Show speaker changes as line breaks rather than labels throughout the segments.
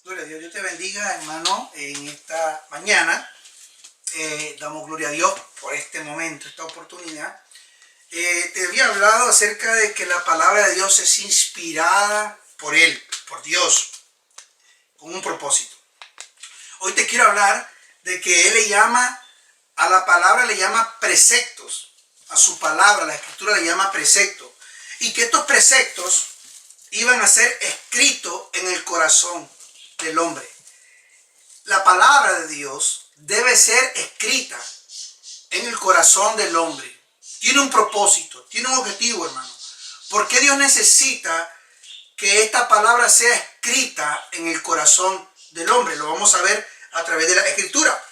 Gloria a Dios, Dios te bendiga, hermano, en esta mañana. Damos gloria a Dios por este momento, esta oportunidad. Te había hablado acerca de que la palabra de Dios es inspirada por Él, por Dios, con un propósito. Hoy te quiero hablar de que Él le llama, a la palabra le llama preceptos, a su palabra, la Escritura le llama preceptos, y que estos preceptos iban a ser escritos en el corazón del hombre. La palabra de Dios debe ser escrita en el corazón del hombre. Tiene un propósito, tiene un objetivo, hermano. ¿Por qué Dios necesita que esta palabra sea escrita en el corazón del hombre? Lo vamos a ver a través de la Escritura.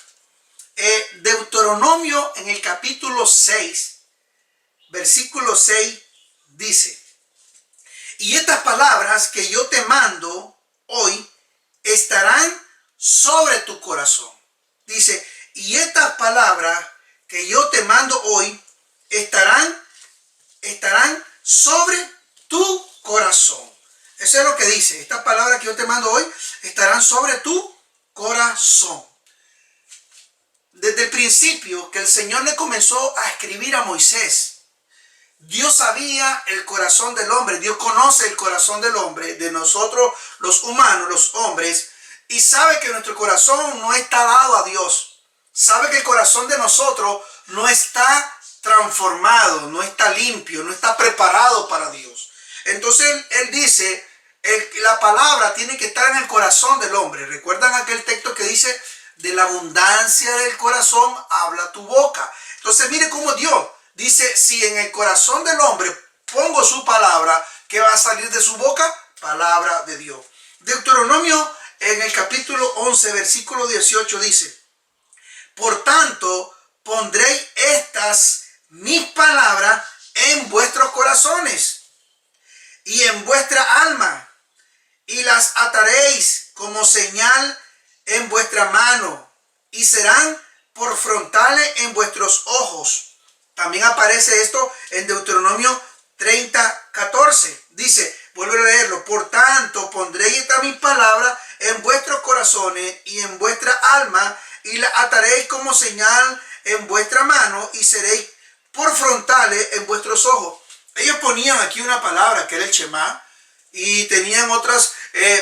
Deuteronomio en el capítulo 6, versículo 6 dice: y estas palabras que yo te mando hoy estarán sobre tu corazón. Dice, y estas palabras que yo te mando hoy estarán sobre tu corazón. Eso es lo que dice. Estas palabras que yo te mando hoy estarán sobre tu corazón. Desde el principio que el Señor le comenzó a escribir a Moisés, Dios sabía el corazón del hombre. Dios conoce el corazón del hombre, de nosotros los humanos, los hombres, y sabe que nuestro corazón no está dado a Dios. Sabe que el corazón de nosotros no está transformado, no está limpio, no está preparado para Dios. Entonces Él dice, la palabra tiene que estar en el corazón del hombre. ¿Recuerdan aquel texto que dice, de la abundancia del corazón habla tu boca? Entonces mire cómo Dios dice, si en el corazón del hombre pongo su palabra, ¿qué va a salir de su boca? Palabra de Dios. Deuteronomio en el capítulo 11, versículo 18 dice, por tanto, pondré estas mis palabras en vuestros corazones y en vuestra alma, y las ataréis como señal en vuestra mano, y serán por frontales en vuestros ojos. También aparece esto en Deuteronomio 30, 14. Dice, vuelvo a leerlo, por tanto pondré estas mis palabras en vuestros corazones y en vuestra alma, y la ataréis como señal en vuestra mano, y seréis por frontales en vuestros ojos. Ellos ponían aquí una palabra que era el Shema, y tenían otros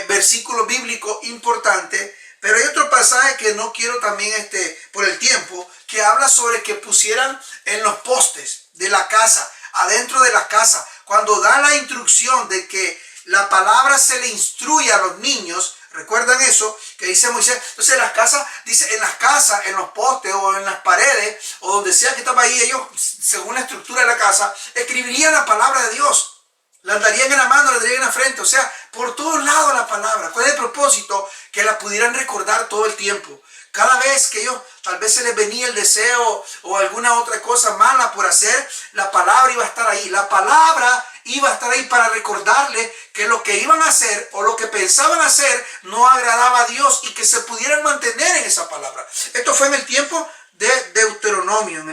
versículos bíblicos importantes, pero hay otro pasaje que no quiero también por el tiempo, que habla sobre que pusieran en los postes de la casa, adentro de la casa, cuando da la instrucción de que la palabra se le instruye a los niños. ¿Recuerdan eso que dice Moisés? Entonces las casas, dice, en las casas, en los postes o en las paredes o donde sea que estaba ahí, ellos, según la estructura de la casa, escribirían la palabra de Dios. La darían en la mano, la darían en la frente, o sea, por todos lados la palabra. ¿Cuál es el propósito? Que la pudieran recordar todo el tiempo. Cada vez que ellos, tal vez se les venía el deseo o alguna otra cosa mala por hacer, la palabra iba a estar ahí. La palabra iba a estar ahí para recordarles que lo que iban a hacer o lo que pensaban hacer no agradaba a Dios y que se pudieran mantener en esa palabra. Esto fue en el tiempo de Deuteronomio,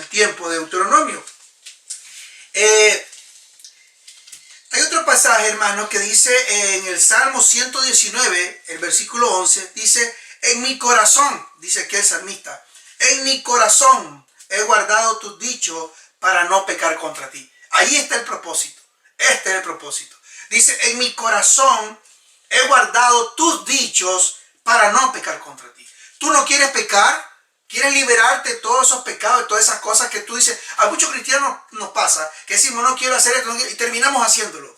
Hay otro pasaje, hermano, que dice en el Salmo 119, el versículo 11, dice, en mi corazón, dice aquí el salmista, en mi corazón he guardado tus dichos para no pecar contra ti. Ahí está el propósito. Este es el propósito. Dice, en mi corazón he guardado tus dichos para no pecar contra ti. ¿Tú no quieres pecar? ¿Quieres liberarte de todos esos pecados, de todas esas cosas que tú dices? A muchos cristianos nos pasa que decimos, no quiero hacer esto, y terminamos haciéndolo.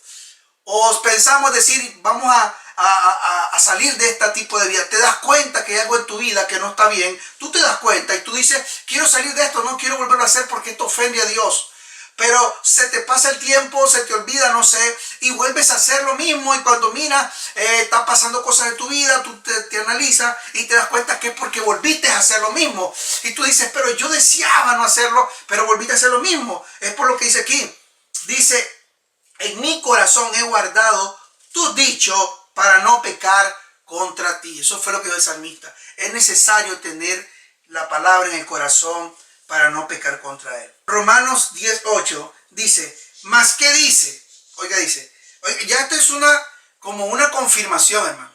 O pensamos decir, vamos a salir de este tipo de vida. Te das cuenta que hay algo en tu vida que no está bien. Tú te das cuenta y tú dices, quiero salir de esto, no quiero volverlo a hacer porque esto ofende a Dios. Pero se te pasa el tiempo, se te olvida, no sé, y vuelves a hacer lo mismo. Y cuando miras, está pasando cosas en tu vida, tú te analizas y te das cuenta que es porque volviste a hacer lo mismo. Y tú dices, pero yo deseaba no hacerlo, pero volviste a hacer lo mismo. Es por lo que dice aquí. Dice, en mi corazón he guardado tus dichos para no pecar contra ti. Eso fue lo que dijo el salmista. Es necesario tener la palabra en el corazón para no pecar contra él. Romanos 10:8 dice, ¿mas qué dice? Oiga, ya esto es como una confirmación, hermano.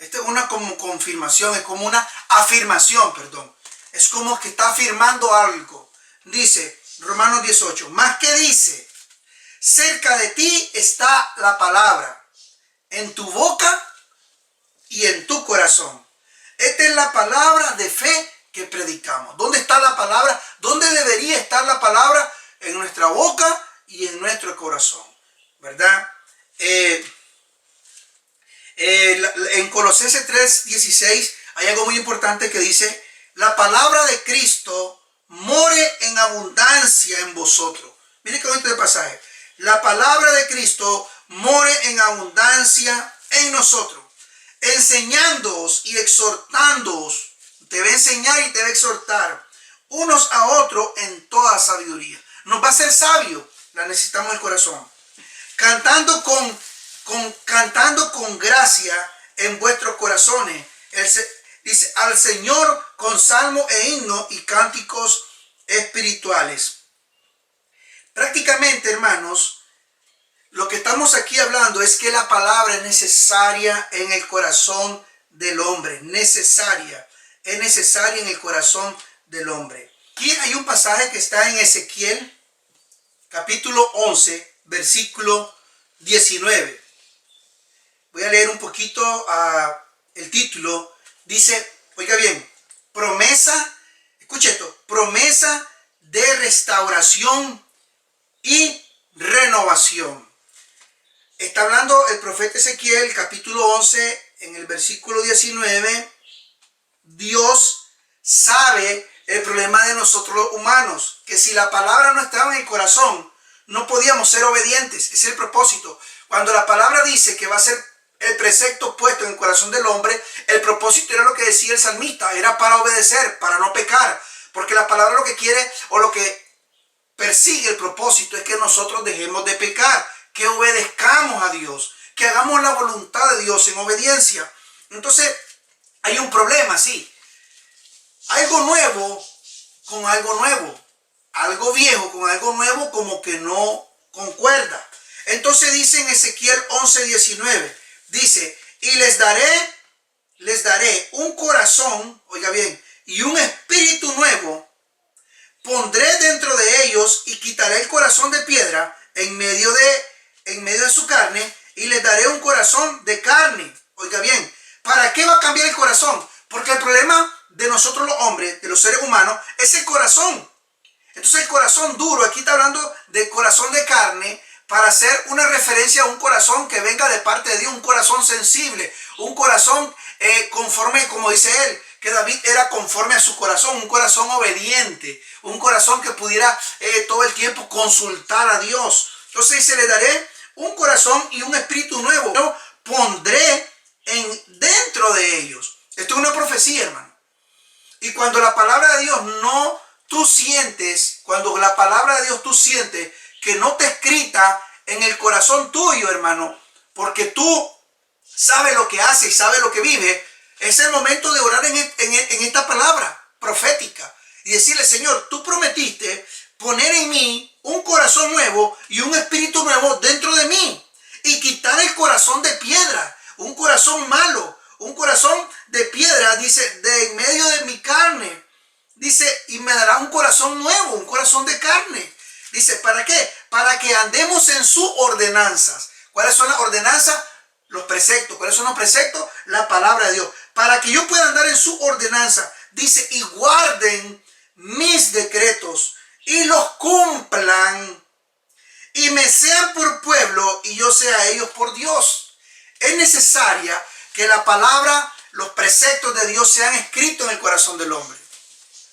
Esta es una como confirmación, es como una afirmación, perdón. Es como que está afirmando algo. Dice Romanos 18, más que dice, cerca de ti está la palabra, en tu boca y en tu corazón. Esta es la palabra de fe que predicamos. ¿Dónde está la palabra? ¿Dónde debería estar la palabra? En nuestra boca y en nuestro corazón, ¿verdad? En Colosenses 3:16 hay algo muy importante que dice, la palabra de Cristo more en abundancia en vosotros. Miren qué bonito el pasaje. La palabra de Cristo more en abundancia en nosotros, enseñándoos y exhortándoos. Te va a enseñar y te va a exhortar unos a otros en toda sabiduría. Nos va a hacer sabios, la necesitamos en el corazón. Cantando con gracia en vuestros corazones. Dice al Señor con salmo e himno y cánticos espirituales. Prácticamente, hermanos, lo que estamos aquí hablando es que la palabra es necesaria en el corazón del hombre. Es necesaria en el corazón del hombre. Aquí hay un pasaje que está en Ezequiel, capítulo 11, versículo 19. Voy a leer un poquito el título. Dice, oiga bien, promesa, escuche esto, promesa de restauración y renovación. Está hablando el profeta Ezequiel, capítulo 11, en el versículo 19. Dios sabe el problema de nosotros los humanos, que si la palabra no estaba en el corazón, no podíamos ser obedientes. Ese es el propósito. Cuando la palabra dice que va a ser el precepto puesto en el corazón del hombre, el propósito era lo que decía el salmista, era para obedecer, para no pecar, porque la palabra lo que quiere o lo que persigue el propósito es que nosotros dejemos de pecar, que obedezcamos a Dios, que hagamos la voluntad de Dios en obediencia. Entonces, hay un problema, sí. Algo nuevo con algo nuevo, algo viejo con algo nuevo como que no concuerda. Entonces dice en Ezequiel 11:19, dice, y les daré un corazón, oiga bien, y un espíritu nuevo, pondré dentro de ellos y quitaré el corazón de piedra en medio de su carne y les daré un corazón de carne. Oiga bien, ¿para qué va a cambiar el corazón? Porque el problema de nosotros los hombres, de los seres humanos, es el corazón. Entonces el corazón duro, aquí está hablando del corazón de carne, para hacer una referencia a un corazón que venga de parte de Dios, un corazón sensible, un corazón conforme, como dice él, que David era conforme a su corazón, un corazón obediente, un corazón que pudiera todo el tiempo consultar a Dios. Entonces dice, le daré un corazón y un espíritu nuevo, yo pondré dentro de ellos. Esto es una profecía, hermano. Y cuando la palabra de Dios cuando la palabra de Dios tú sientes que no te escrita en el corazón tuyo, hermano, porque tú sabes lo que hace y sabes lo que vive, es el momento de orar en esta palabra profética y decirle, Señor, tú prometiste poner en mí un corazón nuevo y un espíritu nuevo dentro de mí y quitar el corazón de piedra, un corazón malo, un corazón de piedra, dice, de en medio de mi carne. Dice, y me dará un corazón nuevo, un corazón de carne. Dice, ¿para qué? Para que andemos en sus ordenanzas. ¿Cuáles son las ordenanzas? Los preceptos. ¿Cuáles son los preceptos? La palabra de Dios. Para que yo pueda andar en su ordenanza. Dice, y guarden mis decretos y los cumplan y me sean por pueblo y yo sea ellos por Dios. Es necesaria que la palabra, los preceptos de Dios sean escritos en el corazón del hombre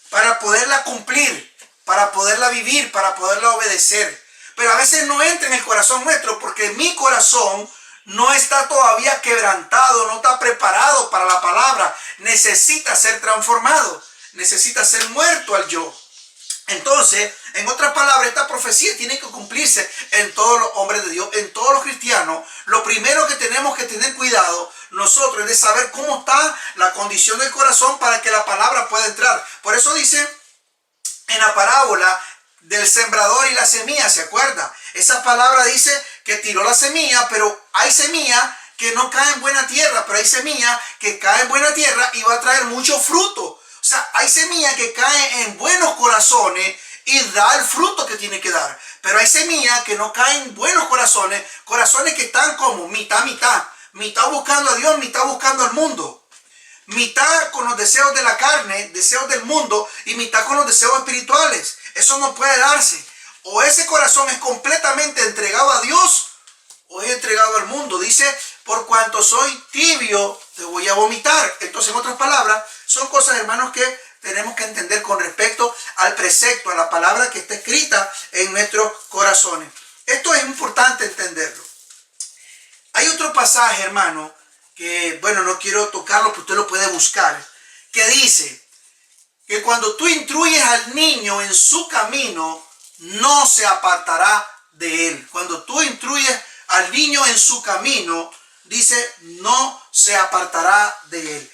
para poderla cumplir, para poderla vivir, para poderla obedecer. Pero a veces no entra en el corazón nuestro porque mi corazón no está todavía quebrantado, no está preparado para la palabra. Necesita ser transformado, necesita ser muerto al yo. Entonces, en otras palabras, esta profecía tiene que cumplirse en todos los hombres de Dios, en todos los cristianos. Lo primero que tenemos que tener cuidado nosotros es de saber cómo está la condición del corazón para que la palabra pueda entrar. Por eso dice en la parábola del sembrador y la semilla, ¿se acuerda? Esa palabra dice que tiró la semilla, pero hay semilla que no cae en buena tierra, pero hay semilla que cae en buena tierra y va a traer mucho fruto. O sea, hay semilla que cae en buenos corazones y da el fruto que tiene que dar. Pero hay semillas que no caen en buenos corazones, corazones que están como mitad, mitad. Mitad buscando a Dios, mitad buscando al mundo. Mitad con los deseos de la carne, deseos del mundo, y mitad con los deseos espirituales. Eso no puede darse. O ese corazón es completamente entregado a Dios, o es entregado al mundo. Dice, por cuanto soy tibio, te voy a vomitar. Entonces, en otras palabras, son cosas, hermanos, que tenemos que entender con respecto al precepto, a la palabra que está escrita en nuestros corazones. Esto es importante entenderlo. Hay otro pasaje, hermano, que, bueno, no quiero tocarlo, pero usted lo puede buscar, que dice que cuando tú instruyes al niño en su camino, no se apartará de él. Cuando tú instruyes al niño en su camino, dice, no se apartará de él.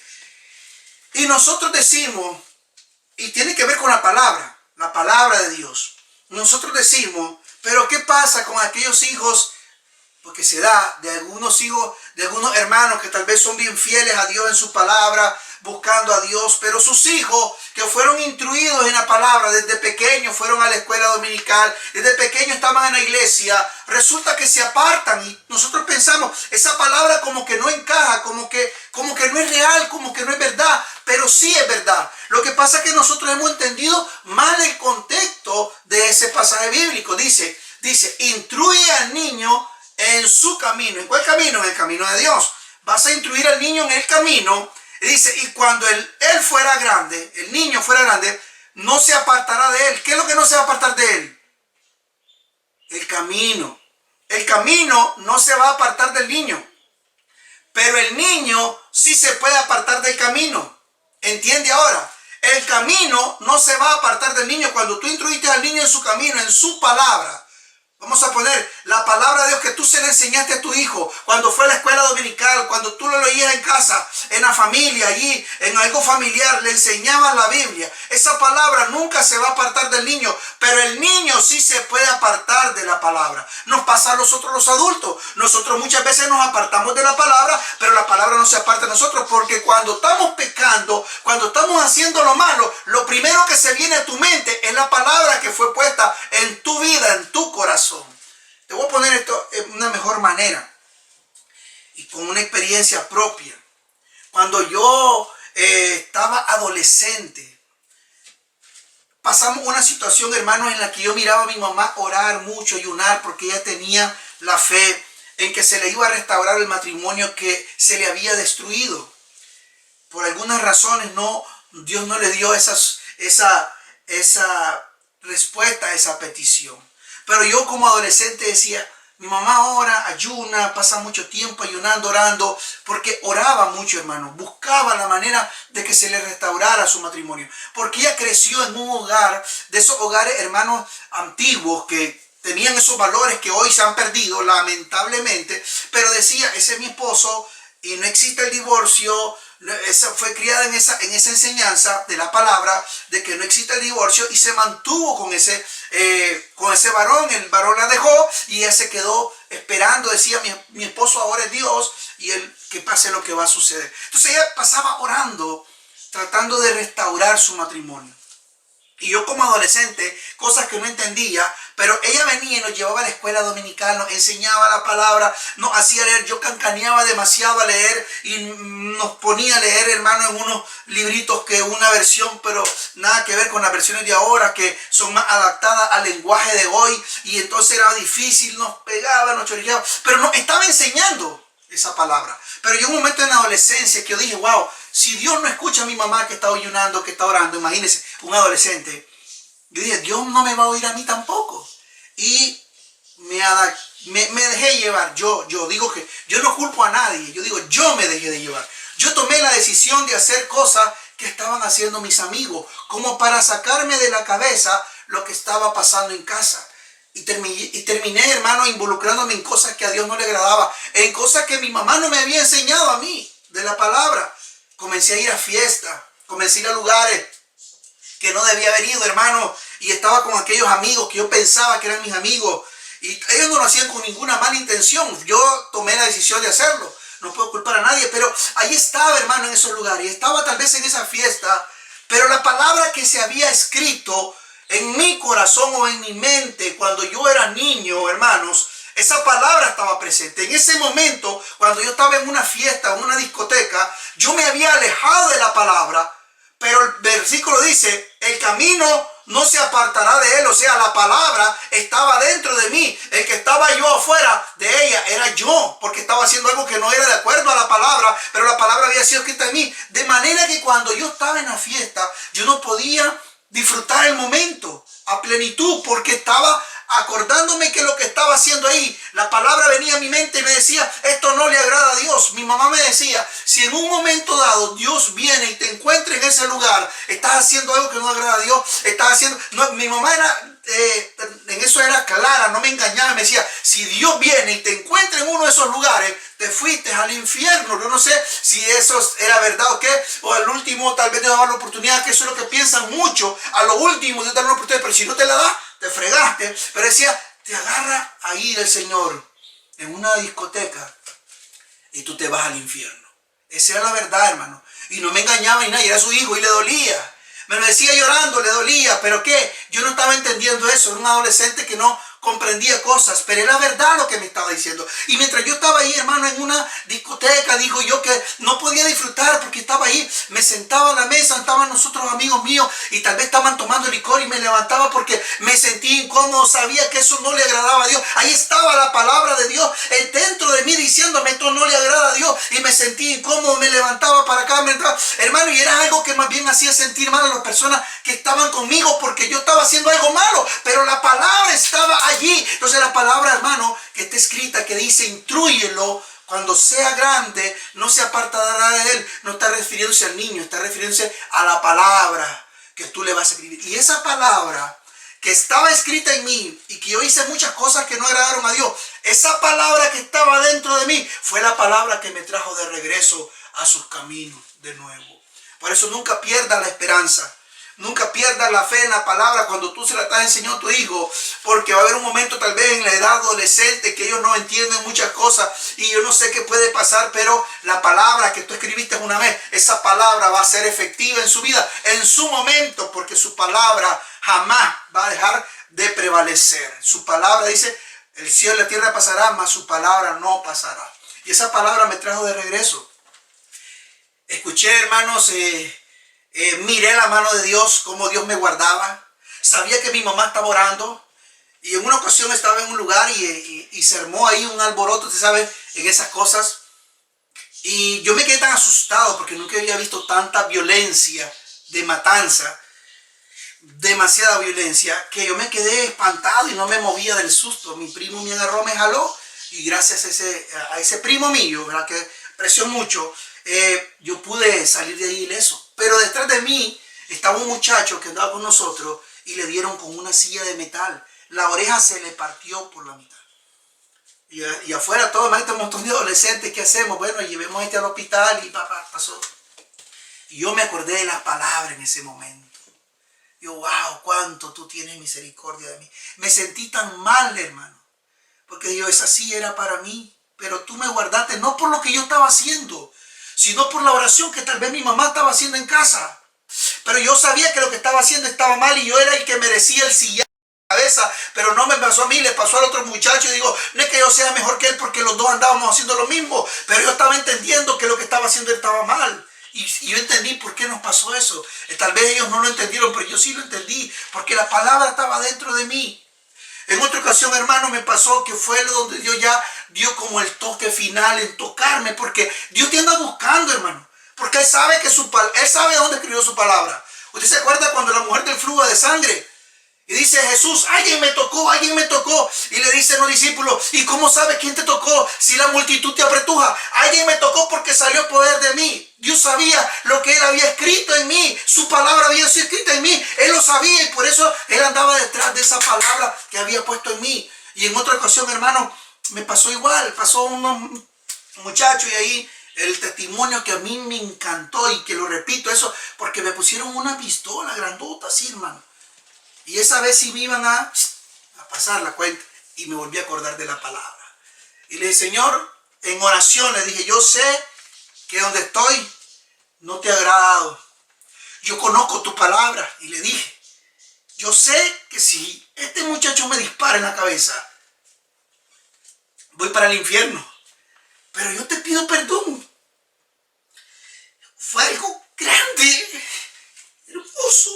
Y nosotros decimos, y tiene que ver con la palabra de Dios. Nosotros decimos, pero ¿qué pasa con aquellos hijos? Porque se da de algunos hijos, de algunos hermanos que tal vez son bien fieles a Dios en su palabra, buscando a Dios, pero sus hijos que fueron instruidos en la palabra desde pequeños, fueron a la escuela dominical, desde pequeños estaban en la iglesia, resulta que se apartan y nosotros pensamos, esa palabra como que no encaja, como que no es real, como que no es verdad, pero sí es verdad. Lo que pasa es que nosotros hemos entendido mal el contexto de ese pasaje bíblico. Dice, instruye al niño en su camino. ¿En cuál camino? En el camino de Dios. Vas a instruir al niño en el camino. Y dice, y cuando él fuera grande, el niño fuera grande, no se apartará de él. ¿Qué es lo que no se va a apartar de él? El camino. El camino no se va a apartar del niño. Pero el niño sí se puede apartar del camino. ¿Entiende ahora? El camino no se va a apartar del niño. Cuando tú instruiste al niño en su camino, en su palabra, vamos a poner la palabra de Dios que tú se le enseñaste a tu hijo cuando fue a la escuela dominical, cuando tú lo leías en casa, en la familia, allí, en algo familiar, le enseñabas la Biblia. Esa palabra nunca se va a apartar del niño, pero el niño sí se puede apartar de la palabra. Nos pasa a nosotros los adultos. Nosotros muchas veces nos apartamos de la palabra, pero la palabra no se aparta de nosotros, porque cuando estamos pecando, cuando estamos haciendo lo malo, lo primero que se viene a tu mente es la palabra que fue puesta en tu vida, en tu corazón. Te voy a poner esto en una mejor manera y con una experiencia propia. Cuando yo estaba adolescente, pasamos una situación, hermanos, en la que yo miraba a mi mamá orar mucho, ayunar, porque ella tenía la fe en que se le iba a restaurar el matrimonio que se le había destruido. Por algunas razones Dios no le dio esa respuesta a esa petición. Pero yo como adolescente decía, mi mamá ora, ayuna, pasa mucho tiempo ayunando, orando, porque oraba mucho, hermano. Buscaba la manera de que se le restaurara su matrimonio. Porque ella creció en un hogar, de esos hogares, hermanos, antiguos, que tenían esos valores que hoy se han perdido, lamentablemente. Pero decía, ese es mi esposo y no existe el divorcio. Esa fue criada en esa enseñanza de la palabra de que no existe el divorcio y se mantuvo con ese varón. El varón la dejó y ella se quedó esperando. Decía, mi esposo ahora es Dios y que pase lo que va a suceder. Entonces ella pasaba orando, tratando de restaurar su matrimonio. Y yo como adolescente, cosas que no entendía, pero ella venía y nos llevaba a la escuela dominical, nos enseñaba la palabra, nos hacía leer. Yo cancaneaba demasiado a leer y nos ponía a leer, hermano, en unos libritos que una versión, pero nada que ver con las versiones de ahora, que son más adaptadas al lenguaje de hoy. Y entonces era difícil, nos pegaba, nos chorreaba, pero nos estaba enseñando esa palabra. Pero yo un momento en la adolescencia que yo dije, wow, si Dios no escucha a mi mamá que está ayunando, que está orando, imagínense, un adolescente. Yo dije, Dios no me va a oír a mí tampoco. Y me dejé llevar. Yo digo que yo no culpo a nadie. Yo digo, yo me dejé de llevar. Yo tomé la decisión de hacer cosas que estaban haciendo mis amigos, como para sacarme de la cabeza lo que estaba pasando en casa. Y terminé, hermano, involucrándome en cosas que a Dios no le agradaba, en cosas que mi mamá no me había enseñado a mí de la palabra. Comencé a ir a fiestas, comencé a ir a lugares que no debía haber ido, hermano, y estaba con aquellos amigos que yo pensaba que eran mis amigos, y ellos no lo hacían con ninguna mala intención. Yo tomé la decisión de hacerlo. no puedo culpar a nadie, pero ahí estaba, hermano, en esos lugares, y estaba tal vez en esa fiesta, pero la palabra que se había escrito en mi corazón o en mi mente cuando yo era niño, hermanos, esa palabra estaba presente. En ese momento, cuando yo estaba en una fiesta, en una discoteca, yo me había alejado de la palabra, pero el versículo dice, el camino no se apartará de él. O sea, la palabra estaba dentro de mí. El que estaba yo afuera de ella era yo, porque estaba haciendo algo que no era de acuerdo a la palabra, pero la palabra había sido escrita en mí. De manera que cuando yo estaba en la fiesta, yo no podía disfrutar el momento a plenitud, porque estaba acordándome que lo que estaba haciendo ahí, la palabra venía a mi mente y me decía, esto no le agrada a Dios. Mi mamá me decía, si en un momento dado Dios viene y te encuentra en ese lugar, estás haciendo algo que no agrada a Dios, estás haciendo... No, mi mamá en eso era clara, no me engañaba, me decía, si Dios viene y te encuentra en uno de esos lugares, te fuiste al infierno. Yo no sé si eso era verdad o qué, o al último tal vez Dios daba la oportunidad, que eso es lo que piensan mucho, a lo último Dios da la oportunidad, pero si no te la da, te fregaste. Pero decía, te agarra ahí del Señor en una discoteca y tú te vas al infierno. Esa era la verdad, hermano. Y no me engañaba ni nadie, era su hijo y le dolía. Me lo decía llorando, le dolía, pero ¿qué? Yo no estaba entendiendo eso, era un adolescente que no comprendía cosas, pero era verdad lo que me estaba diciendo. Y mientras yo estaba ahí, hermano, en una discoteca, digo yo que no podía disfrutar porque estaba ahí, me sentaba a la mesa, estaban nosotros amigos míos y tal vez estaban tomando licor y me levantaba porque me sentí incómodo, sabía que eso no le agradaba a Dios. Ahí estaba la palabra de Dios dentro de mí diciéndome, esto no le agrada a Dios, y me sentí incómodo, me levantaba para acá, hermano, y era algo que más bien hacía sentir mal a las personas que estaban conmigo porque yo estaba haciendo algo malo, pero la palabra estaba allí. Entonces la palabra, hermano, que está escrita, que dice, intrúyelo cuando sea grande, no se apartará de él, no está refiriéndose al niño, está refiriéndose a la palabra que tú le vas a escribir. Y esa palabra que estaba escrita en mí y que yo hice muchas cosas que no agradaron a Dios, esa palabra que estaba dentro de mí fue la palabra que me trajo de regreso a sus caminos de nuevo. Por eso nunca pierdas la esperanza. Nunca pierdas la fe en la palabra cuando tú se la estás enseñando a tu hijo, porque va a haber un momento tal vez en la edad adolescente que ellos no entienden muchas cosas y yo no sé qué puede pasar, pero la palabra que tú escribiste una vez, esa palabra va a ser efectiva en su vida, en su momento, porque su palabra jamás va a dejar de prevalecer. Su palabra dice, el cielo y la tierra pasarán, mas su palabra no pasará. Y esa palabra me trajo de regreso. Escuché, hermanos, miré la mano de Dios, cómo Dios me guardaba. Sabía que mi mamá estaba orando. Y en una ocasión estaba en un lugar y se armó ahí un alboroto, usted sabe, en esas cosas. Y yo me quedé tan asustado porque nunca había visto tanta violencia de matanza, demasiada violencia, que yo me quedé espantado y no me movía del susto. Mi primo me agarró, me jaló, y gracias a ese primo mío, ¿verdad?, que aprecio mucho, yo pude salir de ahí ileso. Pero detrás de mí estaba un muchacho que andaba con nosotros y le dieron con una silla de metal. La oreja se le partió por la mitad. Y afuera todo, imagínate, un montón de adolescentes, ¿qué hacemos? Bueno, llevemos al hospital y papá pasó. Y yo me acordé de la palabra en ese momento. Yo, wow, cuánto tú tienes misericordia de mí. Me sentí tan mal, hermano, porque Dios, esa silla era para mí, pero tú me guardaste, no por lo que yo estaba haciendo, sino por la oración que tal vez mi mamá estaba haciendo en casa. Pero yo sabía que lo que estaba haciendo estaba mal y yo era el que merecía el sillazo en la cabeza, pero no me pasó a mí, le pasó al otro muchacho. Y digo, no es que yo sea mejor que él porque los dos andábamos haciendo lo mismo, pero yo estaba entendiendo que lo que estaba haciendo él estaba mal. Y yo entendí por qué nos pasó eso. Tal vez ellos no lo entendieron, pero yo sí lo entendí, porque la palabra estaba dentro de mí. En otra ocasión, hermano, me pasó que fue donde Dios ya dio como el toque final en tocarme, porque Dios te anda buscando, hermano, porque Él sabe que Él sabe dónde escribió su palabra. ¿Usted se acuerda cuando la mujer del flujo de sangre? Y dice Jesús, alguien me tocó, y le dicen los discípulos, ¿y cómo sabes quién te tocó si la multitud te apretuja? Alguien me tocó porque salió poder de mí. Dios sabía lo que Él había escrito en mí, su palabra había sido escrita en mí, Él lo sabía y por eso Él andaba detrás de esa palabra que había puesto en mí. Y en otra ocasión, hermano, me pasó igual, pasó unos muchachos y ahí el testimonio que a mí me encantó y que lo repito eso, porque me pusieron una pistola grandota así, hermano. Y esa vez sí me iban a pasar la cuenta y me volví a acordar de la palabra. Y le dije, Señor, en oración le dije, yo sé que donde estoy no te ha agradado. Yo conozco tu palabra. Y le dije, yo sé que si este muchacho me dispara en la cabeza, voy para el infierno. Pero yo te pido perdón. Fue algo grande, hermoso.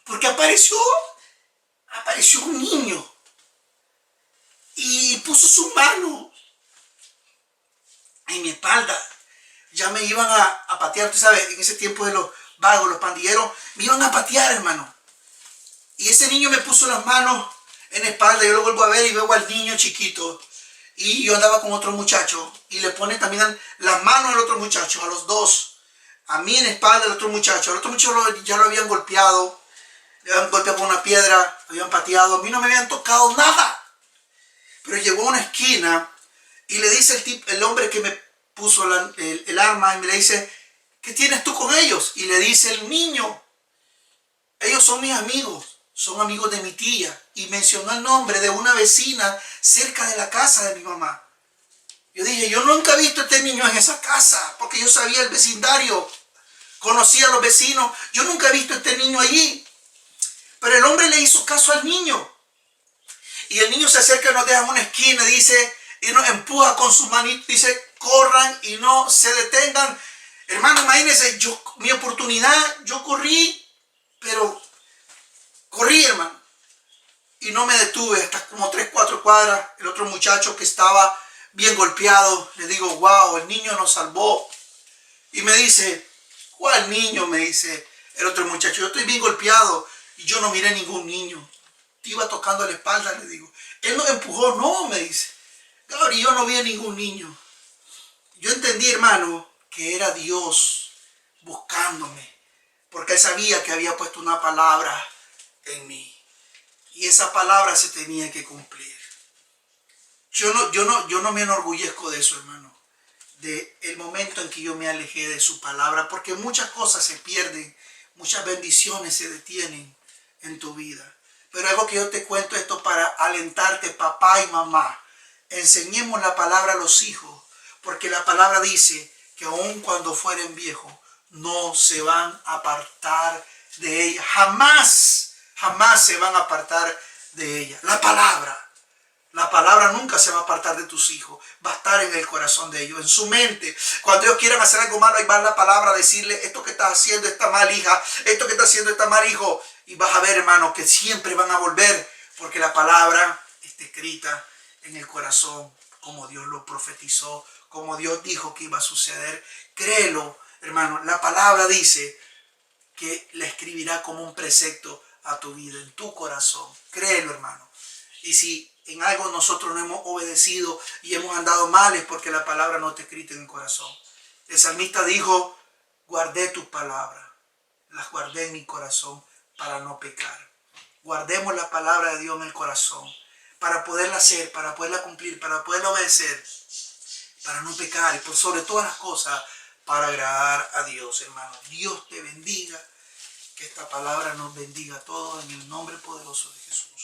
Porque apareció un niño y puso su mano en mi espalda. Ya me iban a patear, tú sabes, en ese tiempo de los vagos, los pandilleros, me iban a patear, hermano. Y ese niño me puso las manos en la espalda. Yo lo vuelvo a ver y veo al niño chiquito. Y yo andaba con otro muchacho y le pone también las manos al otro muchacho, a los dos. A mí en la espalda, al otro muchacho. Al otro muchacho ya lo habían golpeado. Le habían golpeado con una piedra, lo habían pateado. A mí no me habían tocado nada. Pero llegó a una esquina y le dice el hombre que me puso el arma y me le dice, ¿qué tienes tú con ellos? Y le dice el niño, ellos son mis amigos, son amigos de mi tía. Y mencionó el nombre de una vecina cerca de la casa de mi mamá. Yo dije, yo nunca he visto a este niño en esa casa, porque yo sabía el vecindario, conocía a los vecinos. Yo nunca he visto a este niño allí. Pero el hombre le hizo caso al niño. Y el niño se acerca y nos deja en una esquina, dice, y nos empuja con su manito, dice, corran y no se detengan. Hermano, imagínense, mi oportunidad, yo corrí, pero corrí, hermano. Y no me detuve hasta como 3, 4 cuadras. El otro muchacho que estaba bien golpeado, le digo, wow, el niño nos salvó. Y me dice, ¿cuál niño? Me dice el otro muchacho, yo estoy bien golpeado y yo no miré ningún niño. Te iba tocando la espalda, le digo. Él nos empujó, no, me dice. Gabriel, yo no vi a ningún niño. Yo entendí, hermano, que era Dios buscándome, porque él sabía que había puesto una palabra en mí. Y esa palabra se tenía que cumplir. Yo no me enorgullezco de eso, hermano. De el momento en que yo me alejé de su palabra. Porque muchas cosas se pierden. Muchas bendiciones se detienen en tu vida. Pero algo que yo te cuento esto para alentarte, papá y mamá. Enseñemos la palabra a los hijos. Porque la palabra dice que aun cuando fueren viejos, no se van a apartar de ella. Jamás se van a apartar de ella. La palabra nunca se va a apartar de tus hijos. Va a estar en el corazón de ellos, en su mente. Cuando ellos quieran hacer algo malo, ahí va la palabra a decirle, esto que estás haciendo está mal, hija. Esto que estás haciendo está mal, hijo. Y vas a ver, hermano, que siempre van a volver. Porque la palabra está escrita en el corazón, como Dios lo profetizó, como Dios dijo que iba a suceder. Créelo, hermano. La palabra dice que la escribirá como un precepto a tu vida, en tu corazón. Créelo, hermano. Y si en algo nosotros no hemos obedecido y hemos andado mal, es porque la palabra no está escrita en el corazón. El salmista dijo, guardé tus palabras, las guardé en mi corazón para no pecar. Guardemos la palabra de Dios en el corazón para poderla hacer, para poderla cumplir, para poderla obedecer, para no pecar y por sobre todas las cosas, para agradar a Dios, hermano. Dios te bendiga. Que esta palabra nos bendiga a todos en el nombre poderoso de Jesús.